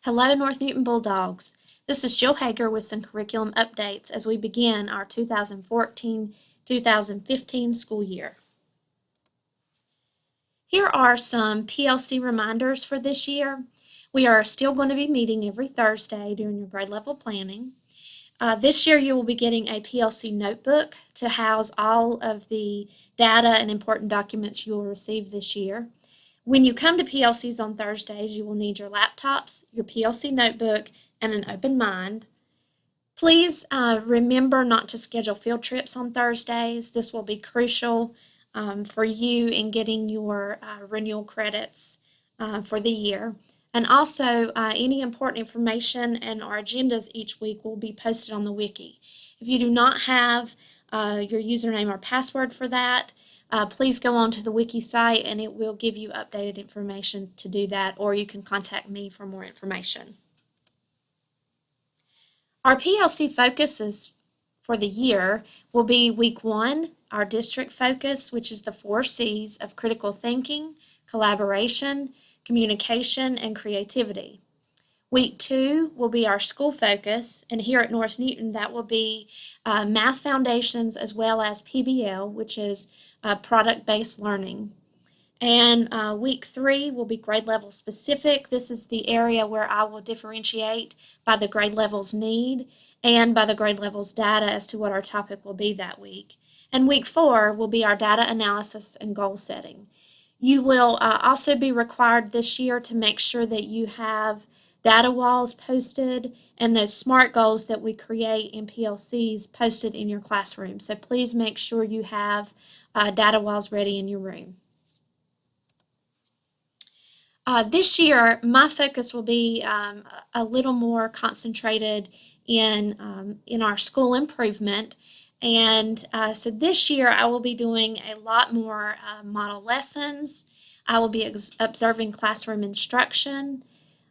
Hello, North Newton Bulldogs. This is Jill Hager with some curriculum updates as we begin our 2014-2015 school year. Here are some PLC reminders for this year. We are still going to be meeting every Thursday during your grade level planning. This year you will be getting a PLC notebook to house all of the data and important documents you will receive this year. When you come to PLCs on Thursdays, you will need your laptops, your PLC notebook, and an open mind. Please remember not to schedule field trips on Thursdays. This will be crucial for you in getting your renewal credits for the year. And also, any important information and our agendas each week will be posted on the wiki. If you do not have your username or password for that, please go on to the wiki site and it will give you updated information to do that, or you can contact me for more information. Our PLC focuses for the year will be week 1, our district focus, which is the 4 C's of critical thinking, collaboration, communication, and creativity. Week 2 will be our school focus, and here at North Newton that will be math foundations as well as PBL, which is product-based learning. And week 3 will be grade level specific. This is the area where I will differentiate by the grade level's need and by the grade level's data as to what our topic will be that week. And week 4 will be our data analysis and goal setting. You will also be required this year to make sure that you have data walls posted and those SMART goals that we create in PLCs posted in your classroom. So please make sure you have data walls ready in your room. This year, my focus will be a little more concentrated in our school improvement. And so this year, I will be doing a lot more model lessons. I will be observing classroom instruction.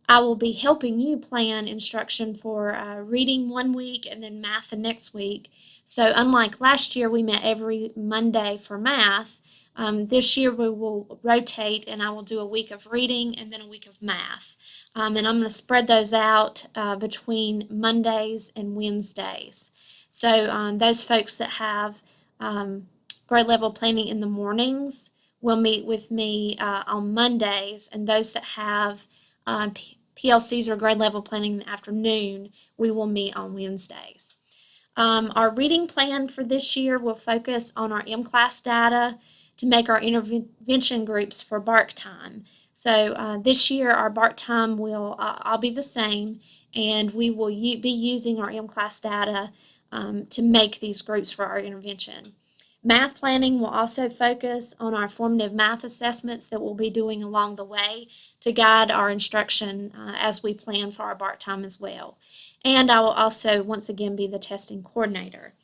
I will be helping you plan instruction for reading one week and then math the next week. So unlike last year, we met every Monday for math. This year we will rotate and I will do a week of reading and then a week of math. And I'm going to spread those out between Mondays and Wednesdays. So those folks that have grade level planning in the mornings will meet with me on Mondays, and those that have PLCs or grade level planning in the afternoon, we will meet on Wednesdays. Our reading plan for this year will focus on our M-Class data to make our intervention groups for BARC time. So this year our BARC time will all be the same, and we will be using our M-Class data to make these groups for our intervention. Math planning will also focus on our formative math assessments that we'll be doing along the way to guide our instruction as we plan for our BARC time as well. And I will also once again be the testing coordinator.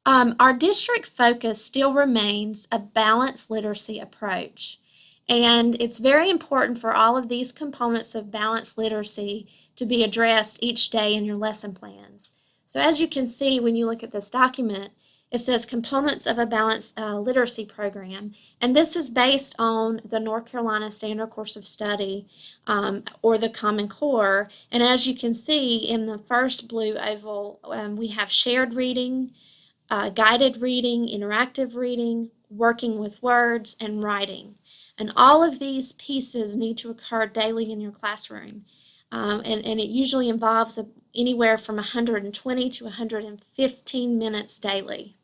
Our district focus still remains a balanced literacy approach, and it's very important for all of these components of balanced literacy to be addressed each day in your lesson plans. So as you can see when you look at this document, it says components of a balanced literacy program, and this is based on the North Carolina Standard Course of Study or the Common Core. And as you can see in the first blue oval, we have shared reading, guided reading, interactive reading, working with words, and writing. And all of these pieces need to occur daily in your classroom. And it usually involves anywhere from 120 to 115 minutes daily.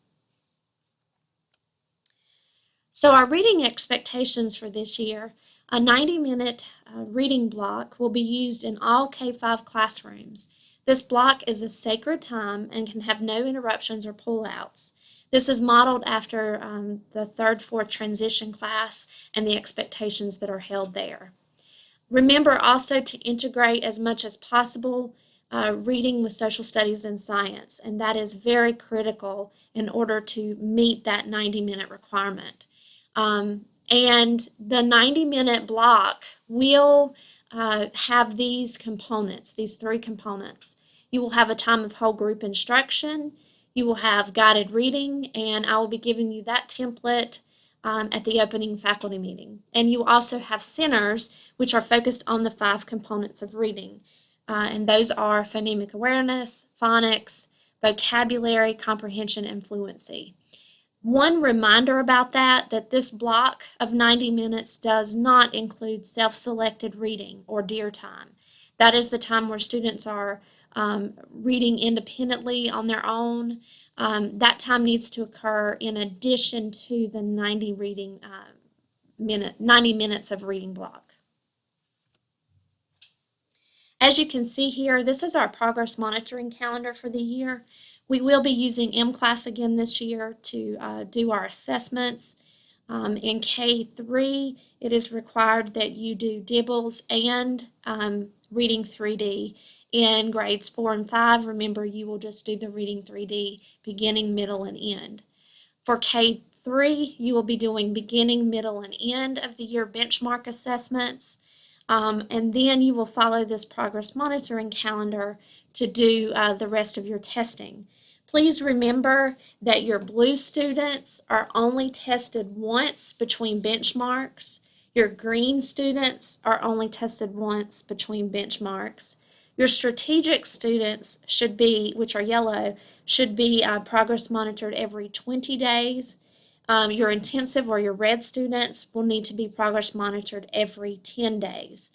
So our reading expectations for this year, a 90-minute reading block will be used in all K-5 classrooms. This block is a sacred time and can have no interruptions or pullouts. This is modeled after the 3rd, 4th transition class and the expectations that are held there. Remember also to integrate as much as possible reading with social studies and science, and that is very critical in order to meet that 90-minute requirement. And the 90-minute block will have these components, these 3 components. You will have a time of whole group instruction, you will have guided reading, and I will be giving you that template at the opening faculty meeting. And you also have centers which are focused on the 5 components of reading. And those are phonemic awareness, phonics, vocabulary, comprehension, and fluency. One reminder about that this block of 90 minutes does not include self-selected reading or DEAR time. That is the time where students are reading independently on their own. That time needs to occur in addition to the 90 minutes of reading block. As you can see here, this is our progress monitoring calendar for the year. We will be using MClass again this year to do our assessments. In K3, it is required that you do DIBELS and Reading 3D. In grades 4 and 5, remember you will just do the Reading 3D beginning, middle, and end. For K3, you will be doing beginning, middle, and end of the year benchmark assessments. And then you will follow this progress monitoring calendar to do the rest of your testing. Please remember that your blue students are only tested once between benchmarks. Your green students are only tested once between benchmarks. Your strategic students should be, which are yellow, should be progress monitored every 20 days. Your intensive or your red students will need to be progress monitored every 10 days.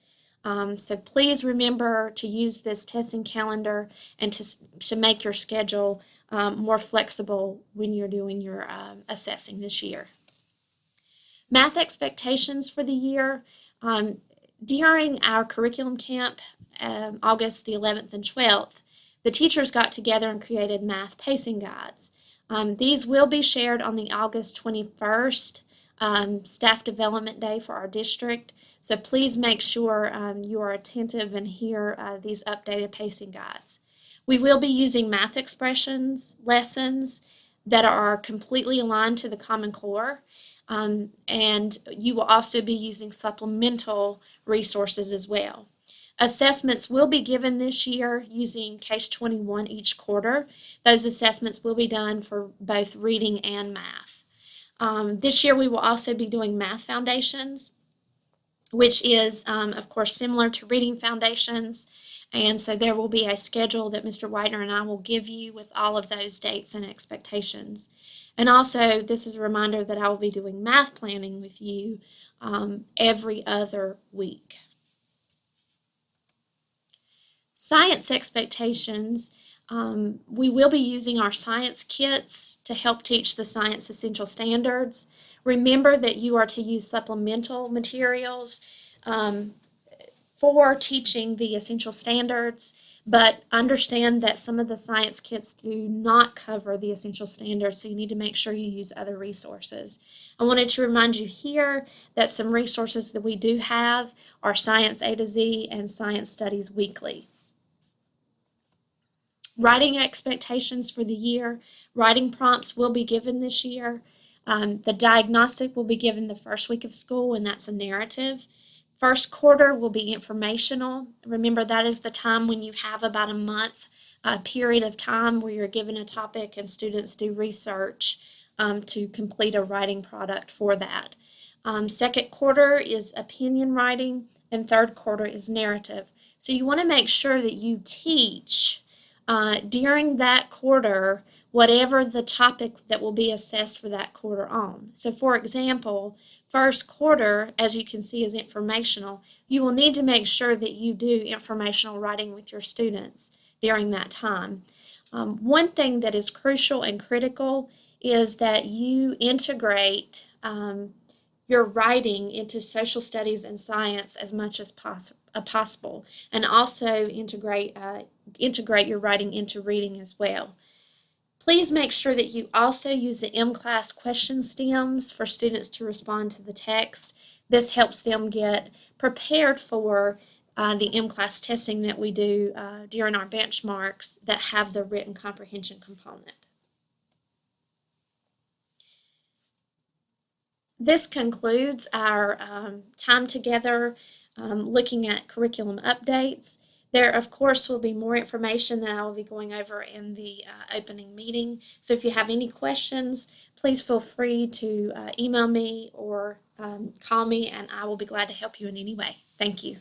So please remember to use this testing calendar and to make your schedule more flexible when you're doing your assessing this year. Math expectations for the year. During our curriculum camp, August the 11th and 12th, the teachers got together and created math pacing guides. These will be shared on the August 21st Staff Development Day for our district. So please make sure you are attentive and hear these updated pacing guides. We will be using math expressions lessons that are completely aligned to the Common Core. And you will also be using supplemental resources as well. Assessments will be given this year using Case 21 each quarter. Those assessments will be done for both reading and math. This year we will also be doing math foundations, which is, of course, similar to reading foundations. And so there will be a schedule that Mr. Whitener and I will give you with all of those dates and expectations. And also, this is a reminder that I will be doing math planning with you every other week. Science expectations. We will be using our science kits to help teach the science essential standards. Remember that you are to use supplemental materials for teaching the essential standards, but understand that some of the science kits do not cover the essential standards, so you need to make sure you use other resources. I wanted to remind you here that some resources that we do have are Science A to Z and Science Studies Weekly. Writing expectations for the year. Writing prompts will be given this year. The diagnostic will be given the first week of school, and that's a narrative. First quarter will be informational. Remember, that is the time when you have about a month period of time where you're given a topic and students do research to complete a writing product for that. Second quarter is opinion writing, and third quarter is narrative. So you want to make sure that you teach during that quarter whatever the topic that will be assessed for that quarter on. So for example, first quarter, as you can see, is informational. You will need to make sure that you do informational writing with your students during that time. One thing that is crucial and critical is that you integrate your writing into social studies and science as much as possible, and also integrate your writing into reading as well. Please make sure that you also use the MClass question stems for students to respond to the text. This helps them get prepared for the MClass testing that we do during our benchmarks that have the written comprehension component. This concludes our time together looking at curriculum updates. There, of course, will be more information that I will be going over in the opening meeting. So if you have any questions, please feel free to email me or call me, and I will be glad to help you in any way. Thank you.